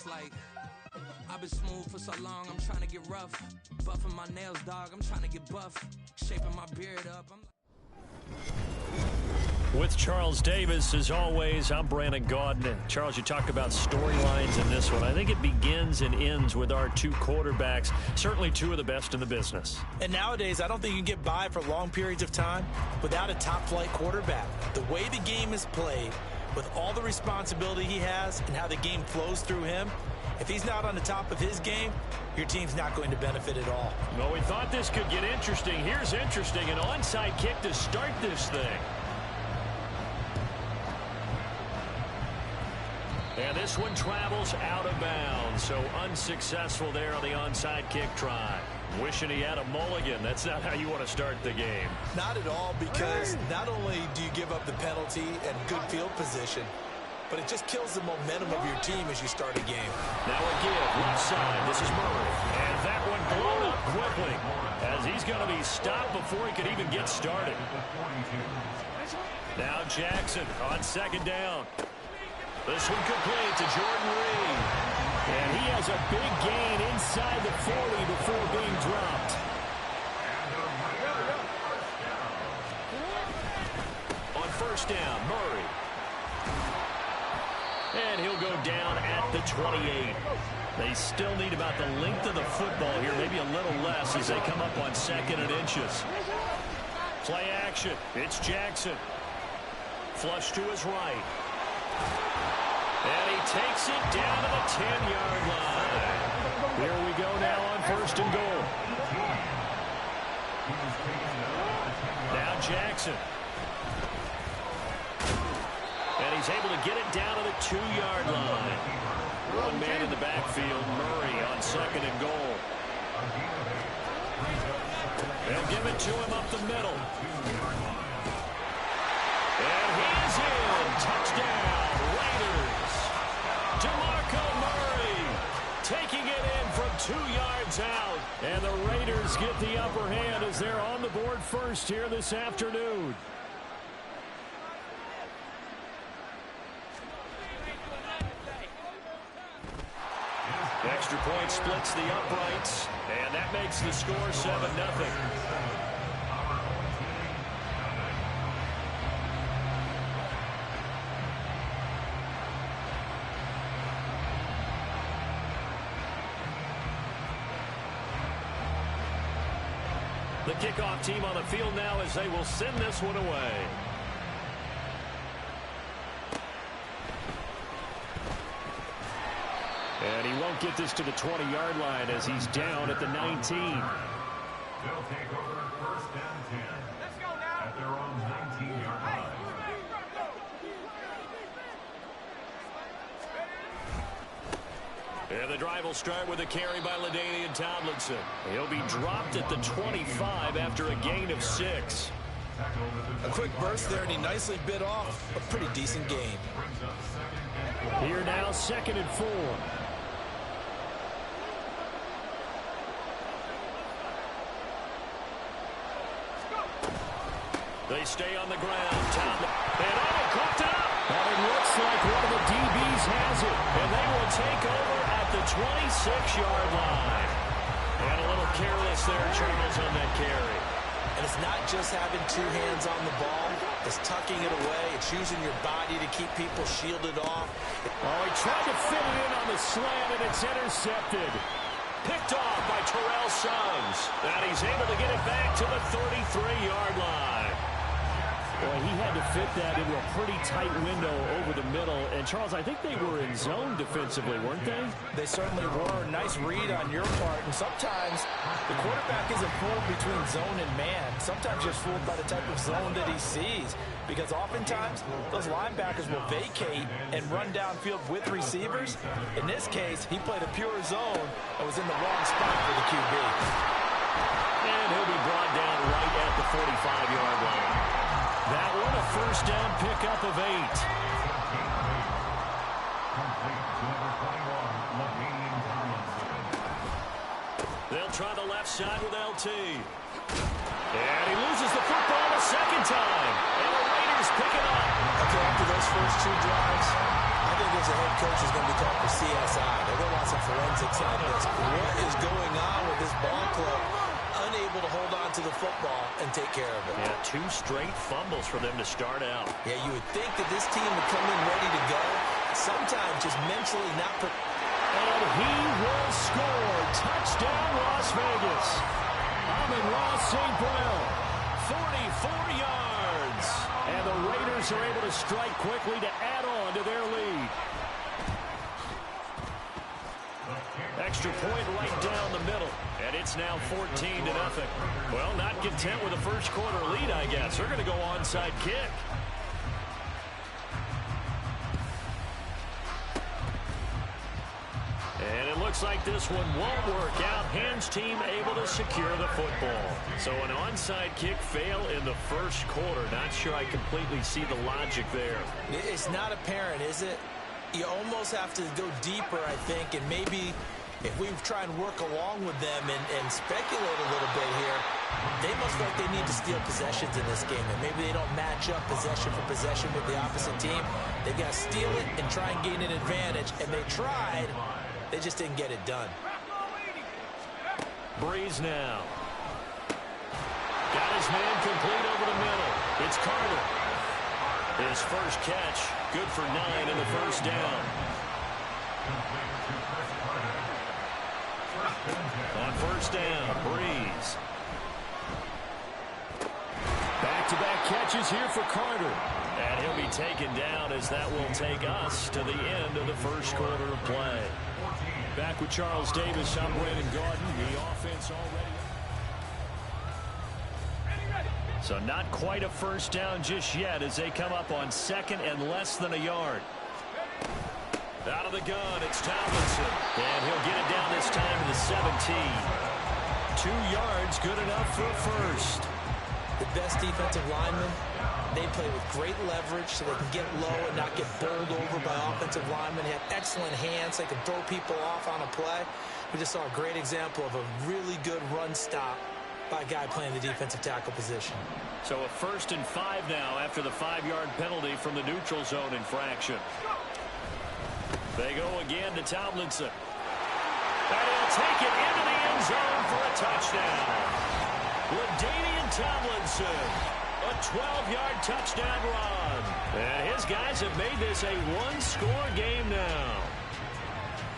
It's like, I've been smooth for so long, I'm trying to get rough. Buffing my nails, dog, I'm trying to get buff. Shaping my beard up, With Charles Davis, as always, I'm Brandon Gaudin. Charles, you talked about storylines in this one. I think it begins and ends with our two quarterbacks, certainly two of the best in the business. And nowadays, I don't think you can get by for long periods of time without a top-flight quarterback. The way the game is played, with all the responsibility he has and how the game flows through him, if he's not on the top of his game, your team's not going to benefit at all. Well, we thought this could get interesting. Here's interesting, an onside kick to start this thing. And this one travels out of bounds, so unsuccessful there on the onside kick try. Wishing he had a mulligan. That's not how you want to start the game. Not at all, because not only do you give up the penalty and good field position, but it just kills the momentum of your team as you start a game. Now a give, left side. This is Murray. And that one blown up quickly, as he's going to be stopped before he could even get started. Now Jackson on second down. This one complete to Jordan Reed. And he has a big gain inside the 40 before being dropped. On first down, Murray. And he'll go down at the 28. They still need about the length of the football here, maybe a little less as they come up on second and inches. Play action. It's Jackson. Flush to his right. And he takes it down to the 10-yard line. Here we go now on first and goal. Now Jackson. And he's able to get it down to the 2-yard line. One man in the backfield, Murray on second and goal. They'll give it to him up the middle. And he's in. Touchdown, Raiders. DeMarco Murray taking it in from 2 yards out. And the Raiders get the upper hand as they're on the board first here this afternoon. Extra point splits the uprights, and that makes the score 7-0. The kickoff team on the field now as they will send this one away. And he won't get this to the 20-yard line as he's down at the 19. They'll take over first and 10. Let's go now. At their own 19-yard line. And the drive will start with a carry by LaDainian Tomlinson. He'll be dropped at the 25 after a gain of 6. A quick burst there, and he nicely bit off a pretty decent game. Here now, second and 4. They stay on the ground. And clipped up. And it looks like one of the DBs has it. And they will take over at the 26-yard line. And a little careless there, Charles, on that carry. And it's not just having two hands on the ball. It's tucking it away. It's using your body to keep people shielded off. Oh, he tried to fit it in on the slant, and it's intercepted. Picked off by Terrell Suggs. And he's able to get it back to the 33-yard line. Boy, he had to fit that into a pretty tight window over the middle. And, Charles, I think they were in zone defensively, weren't they? They certainly were. Nice read on your part. And sometimes the quarterback isn't fooled between zone and man. Sometimes you're fooled by the type of zone that he sees. Because oftentimes, those linebackers will vacate and run downfield with receivers. In this case, he played a pure zone and was in the wrong spot for the QB. And he'll be brought down right at the 45-yard line. That one a first down pickup of 8. They'll try the left side with LT. And he loses the football a second time. And the Raiders pick it up. Okay, after those first two drives, I think as a head coach is going to be called for CSI. They're the football and take care of it. Yeah, 2 straight fumbles for them to start out. Yeah, you would think that this team would come in ready to go. Sometimes just mentally not prepared. And he will score. Touchdown, Las Vegas. Amon-Ra St. Brown, 44 yards. And the Raiders are able to strike quickly to add on to their lead. Extra point right down the middle. And it's now 14-0. Well, not content with a first quarter lead, I guess. They're going to go onside kick. And it looks like this one won't work out. Hands team able to secure the football. So an onside kick fail in the first quarter. Not sure I completely see the logic there. It's not apparent, is it? You almost have to go deeper, I think, and maybe if we try and work along with them and speculate a little bit here, they must feel like they need to steal possessions in this game, and maybe they don't match up possession for possession with the opposite team. They've got to steal it and try and gain an advantage, and they tried. They just didn't get it done. Breeze now. Got his man complete over the middle. It's Carter. His first catch, good for 9 in the first down. On first down, Breeze. Back-to-back catches here for Carter. And he'll be taken down as that will take us to the end of the first quarter of play. Back with Charles Davis, I'm Brandon Garden. The offense already. So not quite a first down just yet as they come up on second and less than a yard. Out of the gun, it's Tomlinson. And he'll get it down this time to the 17. 2 yards, good enough for a first. The best defensive linemen, they play with great leverage so they can get low and not get bowled over by offensive linemen. They have excellent hands. They can throw people off on a play. We just saw a great example of a really good run stop by a guy playing the defensive tackle position. So a 1st and 5 now after the 5-yard penalty from the neutral zone infraction. They go again to Tomlinson. And he'll take it into the end zone for a touchdown. LaDainian Tomlinson, a 12-yard touchdown run. And his guys have made this a 1-score game now.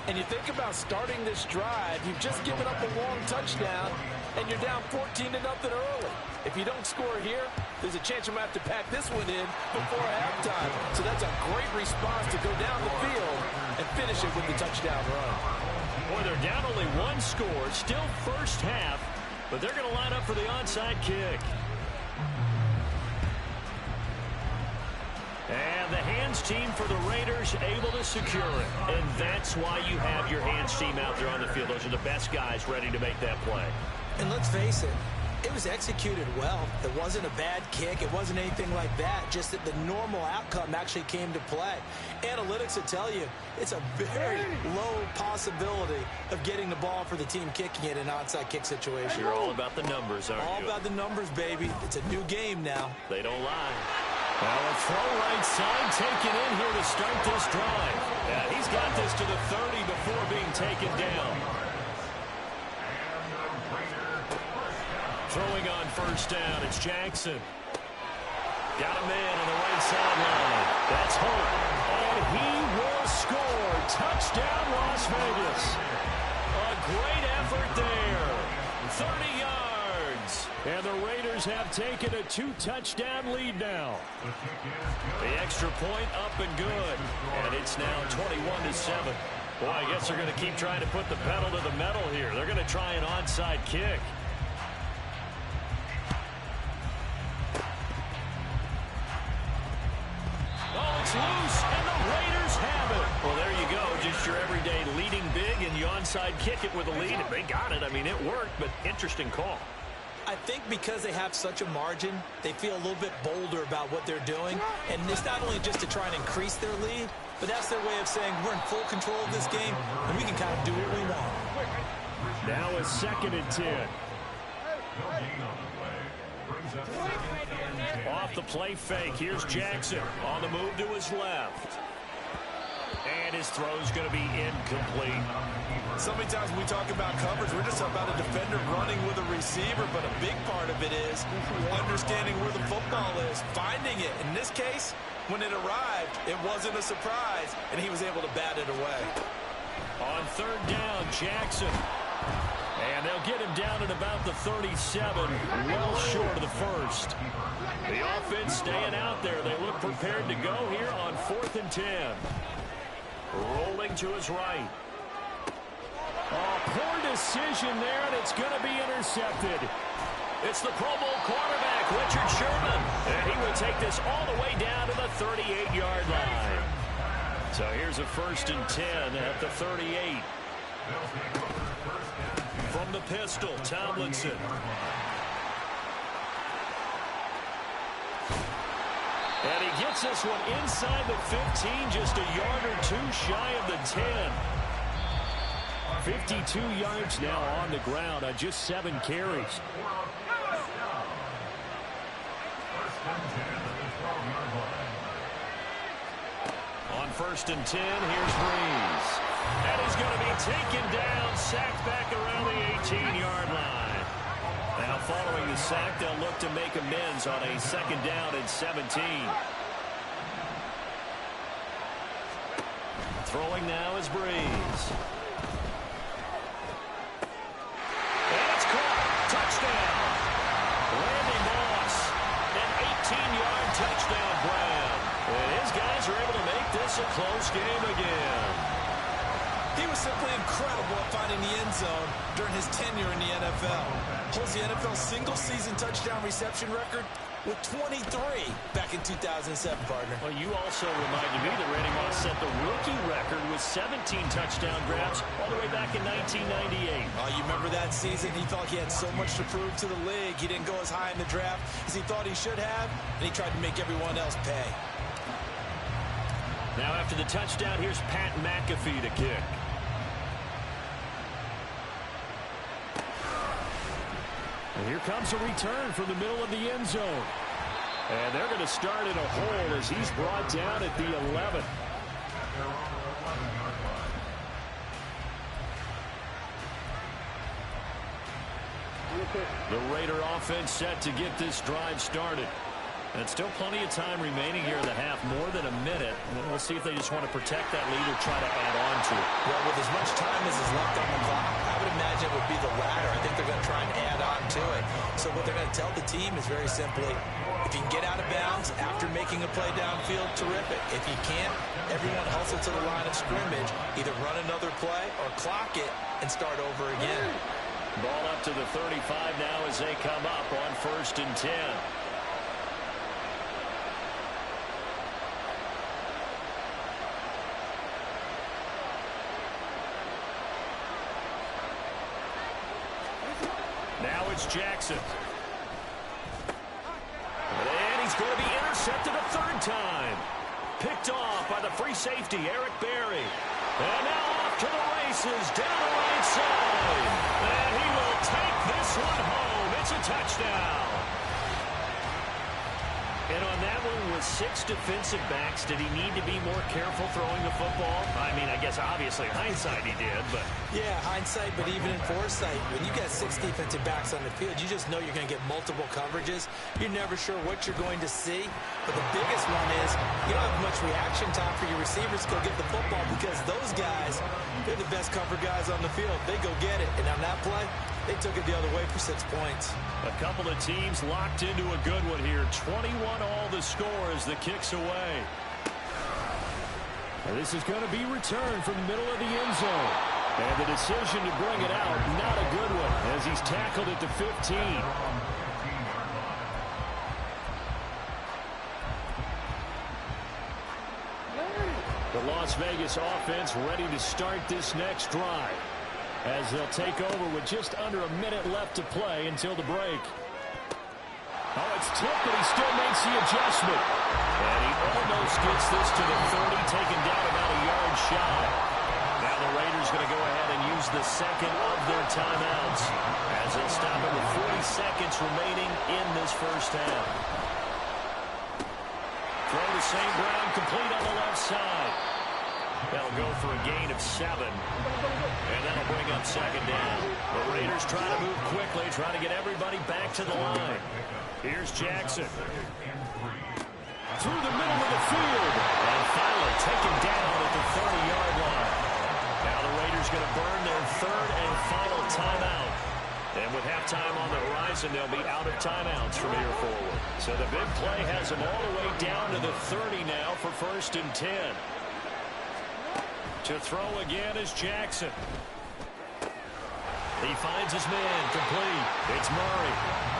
And you think about starting this drive, you've just given up a long touchdown, and you're down 14-0 early. If you don't score here, there's a chance you might have to pack this one in before halftime. So that's a great response to go down the field and finish it with the touchdown run. Boy, they're down only 1 score, still first half, but they're going to line up for the onside kick. And the hands team for the Raiders able to secure it. And that's why you have your hands team out there on the field. Those are the best guys ready to make that play. And let's face it, it was executed well. It wasn't a bad kick. It wasn't anything like that. Just that the normal outcome actually came to play. Analytics will tell you it's a very low possibility of getting the ball for the team kicking it in an onside kick situation. You're all about the numbers, aren't you? All about the numbers, baby. It's a new game now. They don't lie. Well, a throw right side taken in here to start this drive. Yeah, he's got this to the 30 before being taken down. Throwing on first down, it's Jackson. Got a man on the right sideline. That's Holt. And he will score. Touchdown, Las Vegas. A great effort there. 30 yards. And the Raiders have taken a 2-touchdown lead now. The extra point up and good. And it's now 21-7. Boy, I guess they're going to keep trying to put the pedal to the metal here. They're going to try an onside kick. Oh, it's loose, and the Raiders have it. Well, there you go. Just your everyday leading big, and you onside kick it with a lead. And they got it. I mean, it worked, but interesting call. I think because they have such a margin, they feel a little bit bolder about what they're doing. And it's not only just to try and increase their lead, but that's their way of saying we're in full control of this game, and we can kind of do what we want. Now it's 2nd and 10. Off the play fake, here's Jackson on the move to his left. And his throw's going to be incomplete. So many times when we talk about coverage, we're just about a defender running with a receiver, but a big part of it is understanding where the football is, finding it. In this case, when it arrived, it wasn't a surprise, and he was able to bat it away. On third down, Jackson. And they'll get him down at about the 37, well short of the first. The offense staying out there. They look prepared to go here on 4th and 10. Rolling to his right. Oh, poor decision there, and it's going to be intercepted. It's the Pro Bowl quarterback, Richard Sherman. And he will take this all the way down to the 38-yard line. So here's a 1st and 10 at the 38. From the pistol, Tomlinson. And he gets this one inside the 15, just a yard or two shy of the 10. 52 yards now on the ground on just 7 carries. On 1st and 10, here's Breeze. And he's going to be taken down, sacked back around the 18-yard line. Now following the sack, they'll look to make amends on a 2nd down and 17. Throwing now is Breeze. And it's caught. Touchdown. Randy Moss. An 18-yard touchdown grab. And his guys are able to make this a close game again. He was simply incredible at finding the end zone during his tenure in the NFL. Holds the NFL single-season touchdown reception record with 23 back in 2007, partner. Well, you also reminded me that Randy Moss set the rookie record with 17 touchdown grabs all the way back in 1998. Oh, you remember that season? He thought he had so much to prove to the league. He didn't go as high in the draft as he thought he should have, and he tried to make everyone else pay. Now after the touchdown, here's Pat McAfee to kick. And here comes a return from the middle of the end zone. And they're going to start in a hole as he's brought down at the 11. The Raider offense set to get this drive started. And still plenty of time remaining here in the half, more than a minute. We'll see if they just want to protect that lead or try to add on to it. Well, with as much time as is left on the clock, I would imagine it would be the latter. I think they're going to try and add on to it. So what they're going to tell the team is very simply, if you can get out of bounds after making a play downfield, terrific. If you can't, everyone hustle to the line of scrimmage, either run another play or clock it and start over again. Ball up to the 35 now as they come up on 1st and 10. Now it's Jackson. And he's going to be intercepted a 3rd time. Picked off by the free safety, Eric Berry. And now off to the races, down the right side. And he will take this one home. It's a touchdown. And on that one, with 6 defensive backs, did he need to be more careful throwing the football? I mean, I guess obviously hindsight he did, but... Yeah, hindsight, but even in foresight, when you got 6 defensive backs on the field, you just know you're going to get multiple coverages. You're never sure what you're going to see. But the biggest one is you don't have much reaction time for your receivers to go get the football because those guys, they're the best cover guys on the field. They go get it. And on that play, they took it the other way for 6 points. A couple of teams locked into a good one here. 21 all the score as the kick's away. And this is going to be returned from the middle of the end zone. And the decision to bring it out, not a good one, as he's tackled at the 15. The Las Vegas offense ready to start this next drive, as they'll take over with just under a minute left to play until the break. Oh, it's tipped, but he still makes the adjustment. And he almost gets this to the 30, taken down about a yard shy. Now the Raiders going to go ahead and use the 2nd of their timeouts as they'll stop it with 40 seconds remaining in this first half. Throw to St. Brown, complete on the left side. That'll go for a gain of 7. And that'll bring up second down. The Raiders trying to move quickly, trying to get everybody back to the line. Here's Jackson. Through the middle of the field. And finally taken down at the 30-yard line. Now the Raiders going to burn their third and final timeout. And with halftime on the horizon, they'll be out of timeouts from here forward. So the big play has them all the way down to the 30 now for 1st and 10. To throw again is Jackson. He finds his man complete. It's Murray.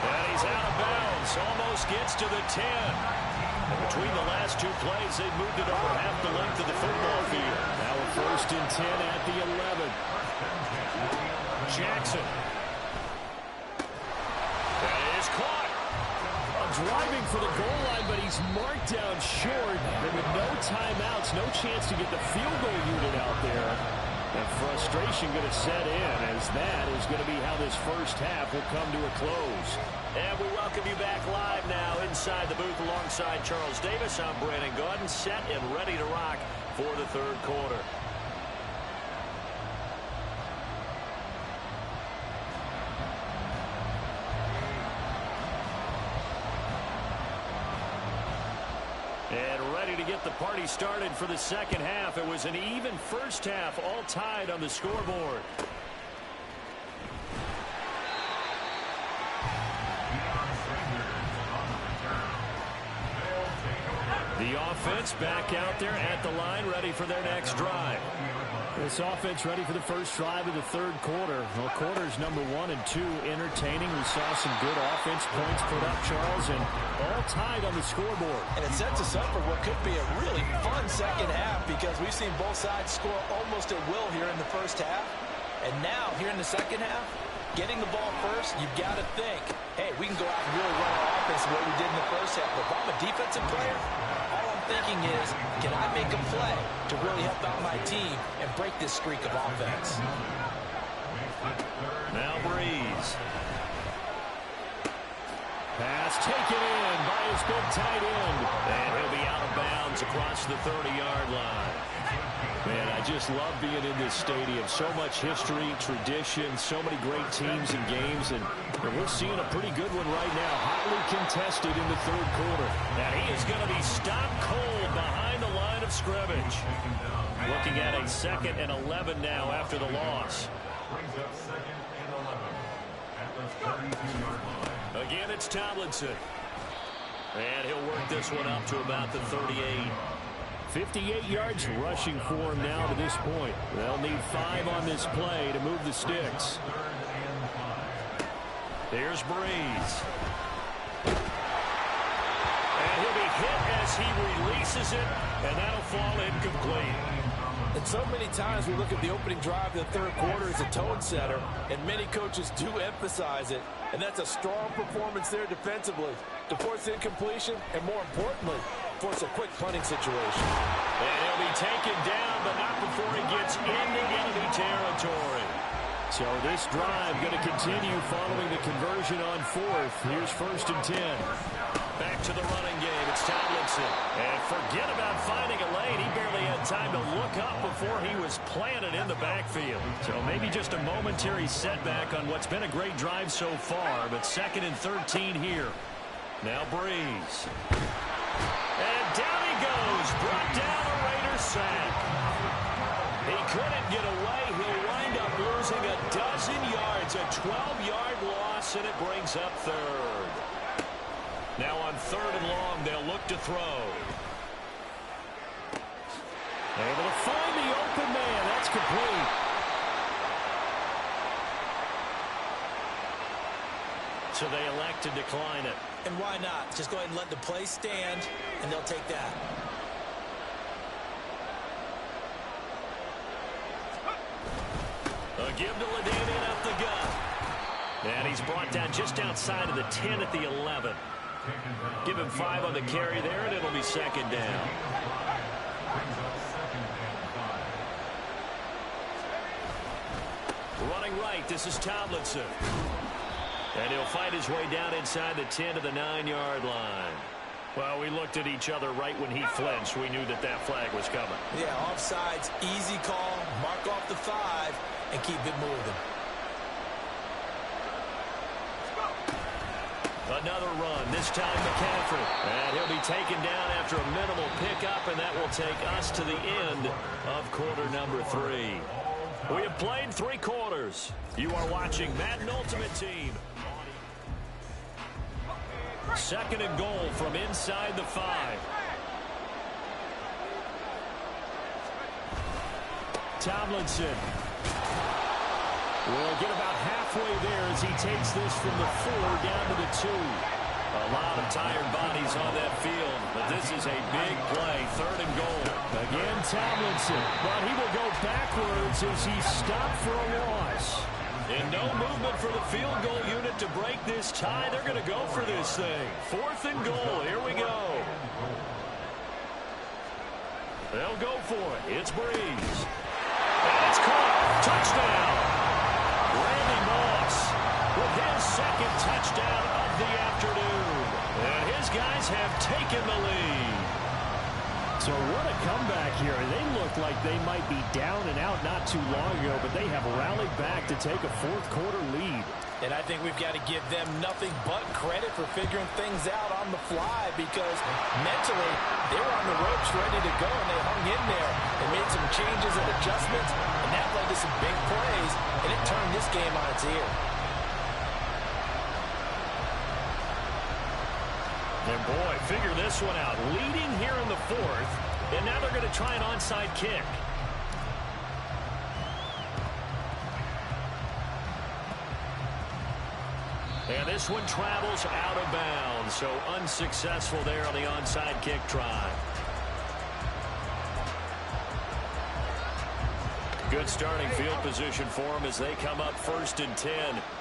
And he's out of bounds. Almost gets to the 10. And between the last two plays, they've moved it over half the length of the football field. Now a 1st and 10 at the 11. Jackson. That is caught. Driving for the goal line, but he's marked down short. And with no timeouts, no chance to get the field goal unit out there. And frustration going to set in, as that is going to be how this first half will come to a close. And we welcome you back live now inside the booth alongside Charles Davis. I'm Brandon Gaudin, set and ready to rock for the third quarter. And ready to get the party started for the second half. It was an even first half, all tied on the scoreboard. The offense back out there at the line, ready for their next drive. This offense ready for the first drive of the third quarter. Well, quarters number 1 and 2 entertaining. We saw some good offense points put up, Charles, and all tied on the scoreboard. And it sets us up for what could be a really fun second half, because we've seen both sides score almost at will here in the first half. And now, here in the second half, getting the ball first, you've got to think, hey, we can go out and really run our offense the way we did in the first half. But if I'm a defensive player, all I'm thinking is, can I make a play to really help out my team and break this streak of offense? Now Breeze. Pass taken in by his big tight end. And he'll be out of bounds across the 30-yard line. Man, I just love being in this stadium. So much history, tradition, so many great teams and games, and we're seeing a pretty good one right now. Hotly contested in the third quarter. And he is going to be stopped cold behind the line of scrimmage. Looking at a 2nd and 11 now after the loss. Brings up 2nd and 11 at the 32-yard line. Again, it's Tomlinson. And he'll work this one up to about the 38. 58 yards rushing for him now to this point. They'll need 5 on this play to move the sticks. Here's Breeze. And he'll be hit as he releases it, and that'll fall incomplete. And so many times we look at the opening drive of the third quarter as a tone setter, and many coaches do emphasize it. And that's a strong performance there defensively to force incompletion, and more importantly, force a quick punting situation. And he'll be taken down, but not before he gets into enemy territory. So this drive going to continue following the conversion on 4th. Here's 1st and 10. Back to the running game. It's Tomlinson. And forget about finding a lane. He barely had time to look up before he was planted in the backfield. So maybe just a momentary setback on what's been a great drive so far, but 2nd and 13 here. Now Breeze. And down he goes. Brought down a Raider sack. He couldn't get away. He'll wind up losing a dozen yards. A 12-yard loss, and it brings up 3rd. Now on 3rd and long, they'll look to throw. Able to find the open man. That's complete. So they elect to decline it. And why not? Just go ahead and let the play stand, and they'll take that. A give to LaDainian up the gut. And he's brought down just outside of the 10 at the 11. Give him 5 on the carry there, and it'll be 2nd down. Running right, this is Tomlinson. And he'll fight his way down inside the 10 to the 9-yard line. Well, we looked at each other right when he flinched. We knew that that flag was coming. Yeah, offsides, easy call, mark off the 5, and keep it moving. Another run, this time McCaffrey. And he'll be taken down after a minimal pickup, and that will take us to the end of quarter number 3. We have played 3 quarters. You are watching Madden Ultimate Team. 2nd and goal from inside the 5. Tomlinson will get about halfway there as he takes this from the 4 down to the 2. A lot of tired bodies on that field, but this is a big play. 3rd and goal. Again, Tomlinson, but he will go backwards as he stopped for a loss. And no movement for the field goal unit to break this tie. They're going to go for this thing. 4th and goal. Here we go. They'll go for it. It's Breeze. And it's caught. Touchdown. Randy Moss with his 2nd touchdown of the afternoon. And his guys have taken the lead. So what a comeback here. They look like they might be down and out not too long ago, but they have rallied back to take a 4th quarter lead. And I think we've got to give them nothing but credit for figuring things out on the fly, because mentally they were on the ropes ready to go, and they hung in there and made some changes and adjustments, and that led to some big plays, and it turned this game on its ear. And boy, figure this one out. Leading here in the 4th, and now they're going to try an onside kick. And this one travels out of bounds, so unsuccessful there on the onside kick try. Good starting field position for them as they come up 1st and 10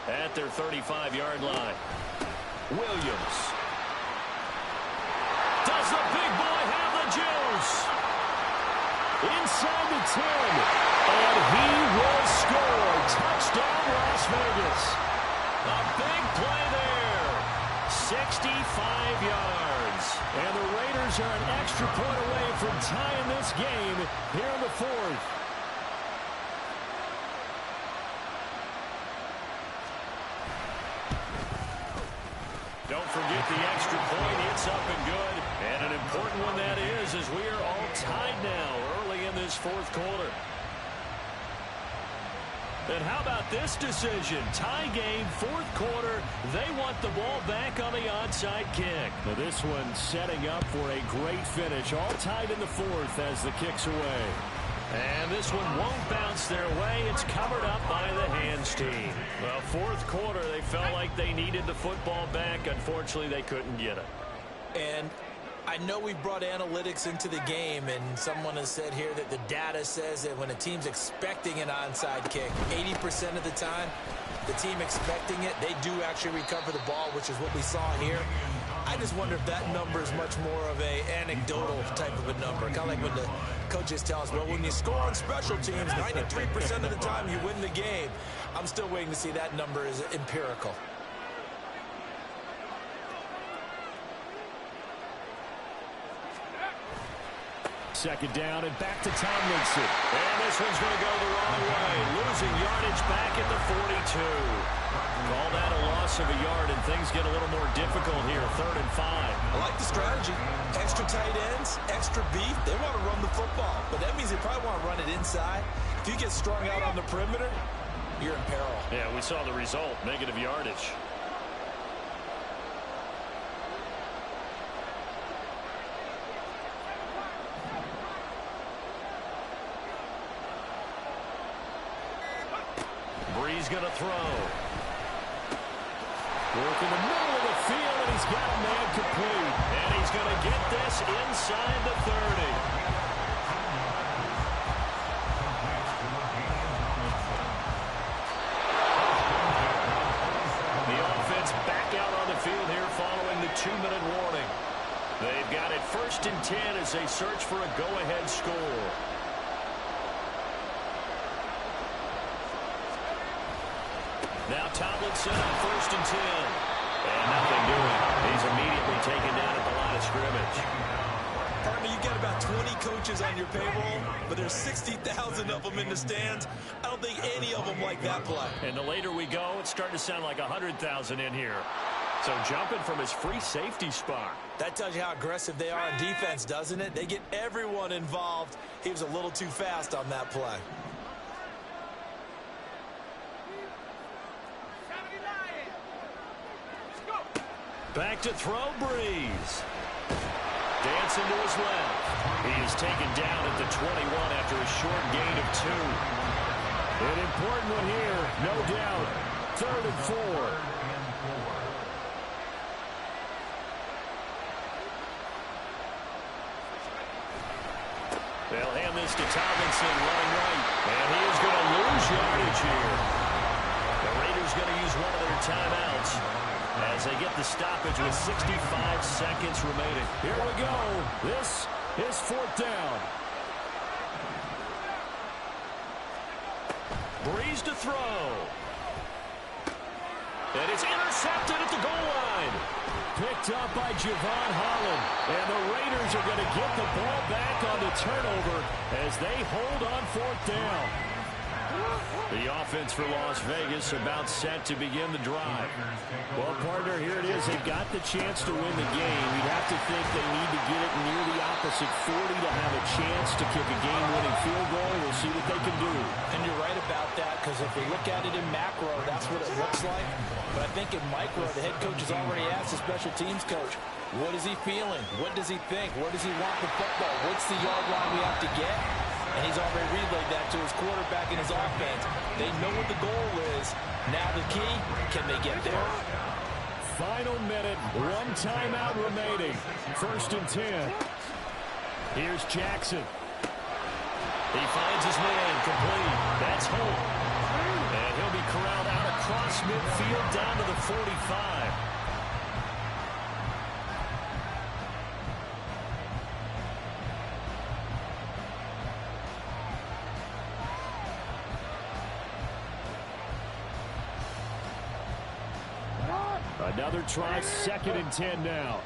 at their 35-yard line. Williams. Does the big boy have the juice? Inside the 10. And he will score. Touchdown, Las Vegas. A big play there. 65 yards. And the Raiders are an extra point away from tying this game here in the 4th. Don't forget the extra point. It's up and good. And an important one that is, as we are all tied now early in this 4th quarter. And how about this decision? Tie game, 4th quarter. They want the ball back on the onside kick. Now this one setting up for a great finish. All tied in the 4th as the kick's away. And this one won't bounce their way. It's covered up by the hands team. Well, 4th quarter, they felt like they needed the football back. Unfortunately, they couldn't get it. And I know we brought analytics into the game, and someone has said here that the data says that when a team's expecting an onside kick, 80% of the time, the team expecting it, they do actually recover the ball, which is what we saw here. I just wonder if that number is much more of a anecdotal type of a number. Kind of like when the coaches tell us, well, when you score on special teams, 93% of the time you win the game. I'm still waiting to see that number is empirical. Second down and back to Tomlinson. And this one's going to go the wrong way. Losing yardage back at the 42. Call that a loss of a yard, and things get a little more difficult here. 3rd and 5. I like the strategy. Extra tight ends, extra beef. They want to run the football, but that means they probably want to run it inside. If you get strung out on the perimeter, you're in peril. Yeah, we saw the result. Negative yardage. Breeze going to throw. Work in the middle of the field, and he's got a man complete. And he's going to get this inside the 30. The offense back out on the field here following the 2-minute warning. They've got it 1st and 10 as they search for a go-ahead score. Now Tomlinson on 1st and 10. And nothing doing. He's immediately taken down at the line of scrimmage. Partner, you got about 20 coaches on your payroll, but there's 60,000 of them in the stands. I don't think any of them like that play. And the later we go, it's starting to sound like 100,000 in here. So jumping from his free safety spot. That tells you how aggressive they are on defense, doesn't it? They get everyone involved. He was a little too fast on that play. Back to throw, Breeze. Dancing to his left. He is taken down at the 21 after a short gain of 2. An important one here, no doubt. 3rd and 4. They'll hand this to Tomlinson running right. And he is going to lose yardage here. The Raiders going to use one of their timeouts as they get the stoppage with 65 seconds remaining. Here we go. This is 4th down. Breeze to throw. And it's intercepted at the goal line. Picked up by Javon Holland. And the Raiders are going to get the ball back on the turnover as they hold on 4th down. The offense for Las Vegas about set to begin the drive. Well, partner, here it is. They've got the chance to win the game. You'd have to think they need to get it near the opposite 40 to have a chance to kick a game-winning field goal. We'll see what they can do. And you're right about that, because if we look at it in macro, that's what it looks like. But I think in micro, the head coach has already asked the special teams coach, what is he feeling? What does he think? Where does he want the football? What's the yard line we have to get? And he's already relayed that to his quarterback and his offense. They know what the goal is. Now the key, can they get there? Final minute, 1 timeout remaining. 1st and 10. Here's Jackson. He finds his man complete. That's Holt. And he'll be corralled out across midfield down to the 45. Another try, 2nd and 10 now.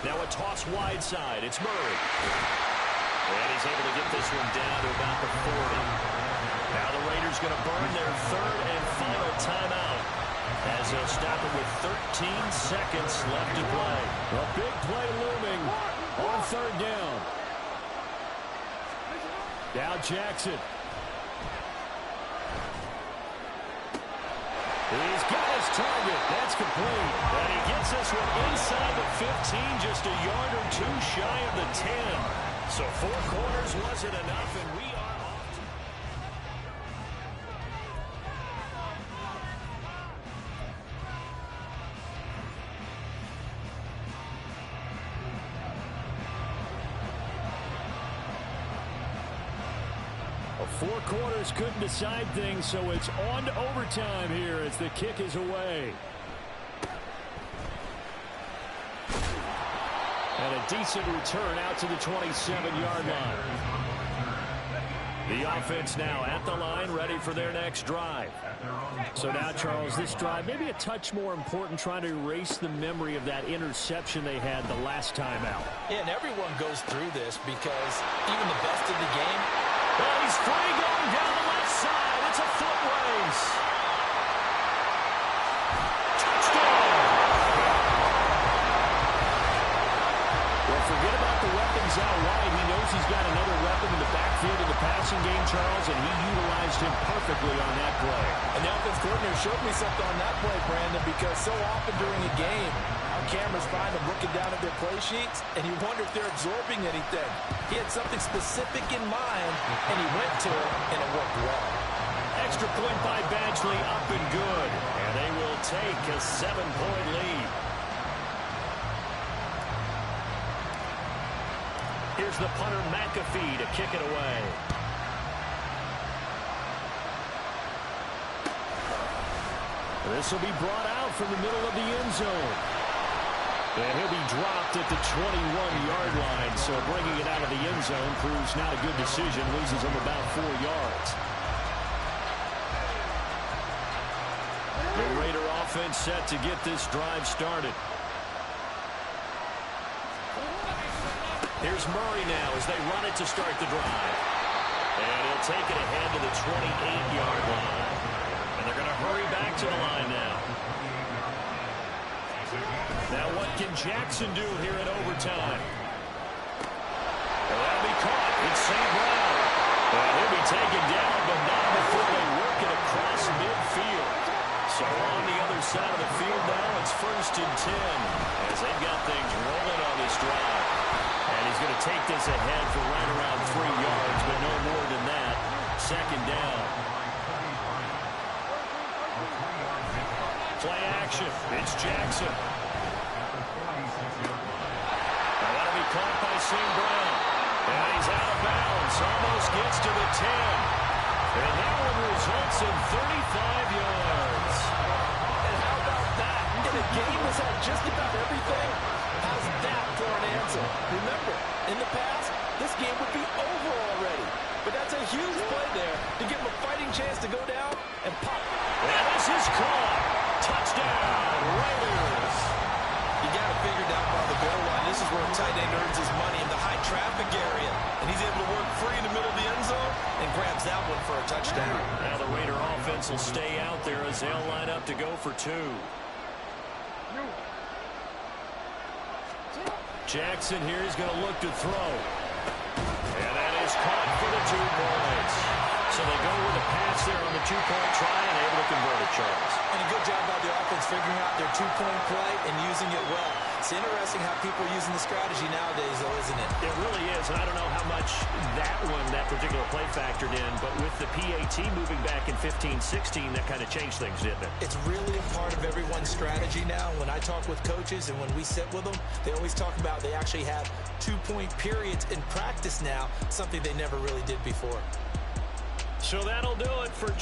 Now a toss wide side. It's Murray. And he's able to get this one down to about the 40. Now the Raiders going to burn their 3rd and final timeout as they'll stop it with 13 seconds left to play. A big play looming on 3rd down. Now Jackson. He's got his target. That's complete. And he gets this one inside the 15, just a yard or 2 shy of the 10. So 4 quarters wasn't enough, and we are off to... Four quarters couldn't decide things, so it's on to overtime here as the kick is away. And a decent return out to the 27-yard line. The offense now at the line, ready for their next drive. So now, Charles, this drive maybe a touch more important, trying to erase the memory of that interception they had the last time out. Yeah, and everyone goes through this because even the best in the game, well, he's free going down the left side. It's a foot race. Touchdown. Well, forget about the weapons out wide. He knows he's got another weapon in the backfield in the passing game, Charles, and he utilized him perfectly on that play. And the offense coordinator showed me something on that play, Brandon, because so often during a game, our cameras find them looking down at their play sheets, and you wonder if they're absorbing anything. He had something specific in mind, and he went to it, and it worked well. Extra point by Badgley, up and good. And they will take a 7-point lead. Here's the punter, McAfee, to kick it away. This will be brought out from the middle of the end zone. And he'll be dropped at the 21-yard line, so bringing it out of the end zone proves not a good decision, loses him about 4 yards. The Raider offense set to get this drive started. Here's Murray now as they run it to start the drive. And he'll take it ahead to the 28-yard line. And they're going to hurry back to the line now. Now what can Jackson do here in overtime? Well, that'll be caught. It's St. Brown. He'll be taken down, but not before they work it across midfield. So on the other side of the field now, it's 1st and 10 as they've got things rolling on this drive. And he's going to take this ahead for right around 3 yards, but no more than that. 2nd down. Play action. It's Jackson. That'll be caught by St. Brown. And he's out of bounds. Almost gets to the 10. And that one results in 35 yards. And how about that? In a game that's had just about everything, how's that for an answer? Remember, in the past, this game would be over already. But that's a huge play there to give him a fighting chance to go down and pop. And this is caught. Touchdown, Raiders. You got to figure down by the goal line. This is where a tight end earns his money, in the high traffic area. And he's able to work free in the middle of the end zone and grabs that one for a touchdown. Now the Raider offense will stay out there as they'll line up to go for 2. Jackson here is going to look to throw. And that is caught for the 2 points. So they go with a pass there on the 2-point try and able to convert it, Charles. And a good job by the offense figuring out their 2-point play and using it well. It's interesting how people are using the strategy nowadays, though, isn't it? It really is, and I don't know how much that particular play factored in, but with the PAT moving back in 15-16, that kind of changed things, didn't it? It's really a part of everyone's strategy now. When I talk with coaches and when we sit with them, they always talk about they actually have 2-point periods in practice now, something they never really did before. So that'll do it for